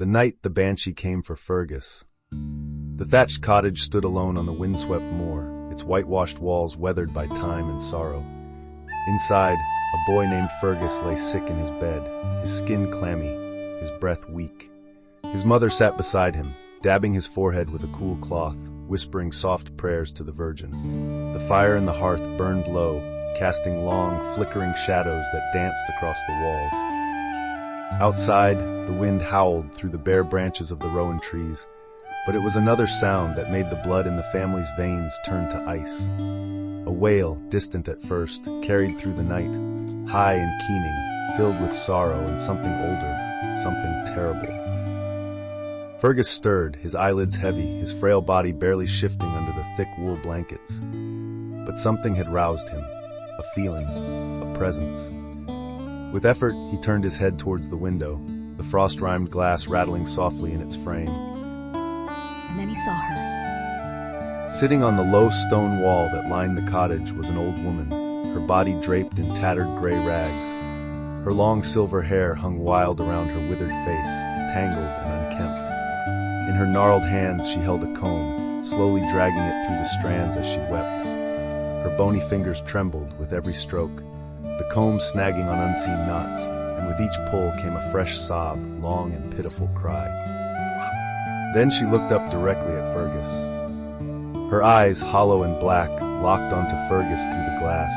The night the banshee came for Fergus. The thatched cottage stood alone on the windswept moor, its whitewashed walls weathered by time and sorrow. Inside, a boy named Fergus lay sick in his bed, his skin clammy, his breath weak. His mother sat beside him, dabbing his forehead with a cool cloth, whispering soft prayers to the Virgin. The fire in the hearth burned low, casting long, flickering shadows that danced across the walls. Outside, the wind howled through the bare branches of the rowan trees, but it was another sound that made the blood in the family's veins turn to ice. A wail, distant at first, carried through the night, high and keening, filled with sorrow and something older, something terrible. Fergus stirred, his eyelids heavy, his frail body barely shifting under the thick wool blankets. But something had roused him, a feeling, a presence. With effort, he turned his head towards the window, the frost-rimed glass rattling softly in its frame. And then he saw her. Sitting on the low stone wall that lined the cottage was an old woman, her body draped in tattered gray rags. Her long silver hair hung wild around her withered face, tangled and unkempt. In her gnarled hands she held a comb, slowly dragging it through the strands as she wept. Her bony fingers trembled with every stroke, the comb snagging on unseen knots, and with each pull came a fresh sob, long and pitiful cry. Then she looked up directly at Fergus. Her eyes, hollow and black, locked onto Fergus through the glass.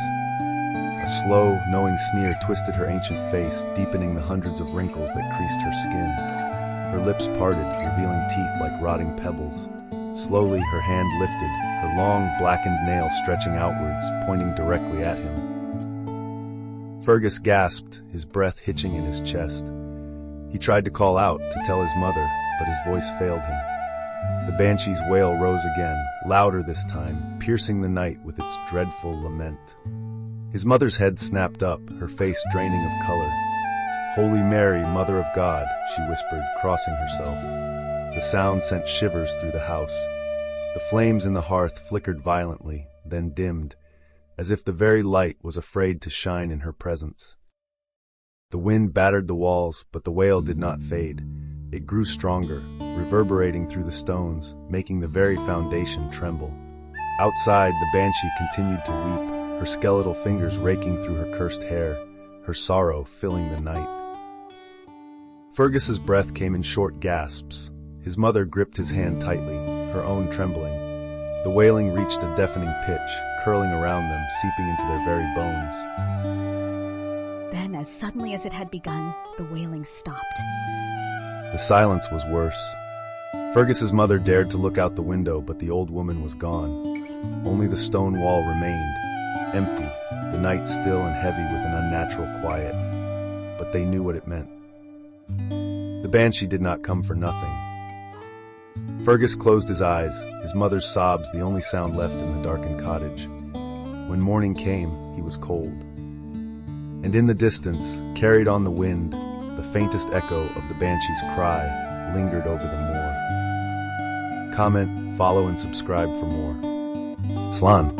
A slow, knowing sneer twisted her ancient face, deepening the hundreds of wrinkles that creased her skin. Her lips parted, revealing teeth like rotting pebbles. Slowly, her hand lifted, her long, blackened nail stretching outwards, pointing directly at him. Fergus gasped, his breath hitching in his chest. He tried to call out, to tell his mother, but his voice failed him. The banshee's wail rose again, louder this time, piercing the night with its dreadful lament. His mother's head snapped up, her face draining of color. "Holy Mary, Mother of God," she whispered, crossing herself. The sound sent shivers through the house. The flames in the hearth flickered violently, then dimmed, as if the very light was afraid to shine in her presence. The wind battered the walls, but the wail did not fade. It grew stronger, reverberating through the stones, making the very foundation tremble. Outside, the banshee continued to weep, her skeletal fingers raking through her cursed hair, her sorrow filling the night. Fergus's breath came in short gasps. His mother gripped his hand tightly, her own trembling. The wailing reached a deafening pitch, curling around them, seeping into their very bones. Then, as suddenly as it had begun, the wailing stopped. The silence was worse. Fergus's mother dared to look out the window, but the old woman was gone. Only the stone wall remained, empty, the night still and heavy with an unnatural quiet. But they knew what it meant. The banshee did not come for nothing. Fergus closed his eyes, his mother's sobs the only sound left in the darkened cottage. When morning came, he was cold. And in the distance, carried on the wind, the faintest echo of the banshee's cry lingered over the moor. Comment, follow, and subscribe for more. Slan.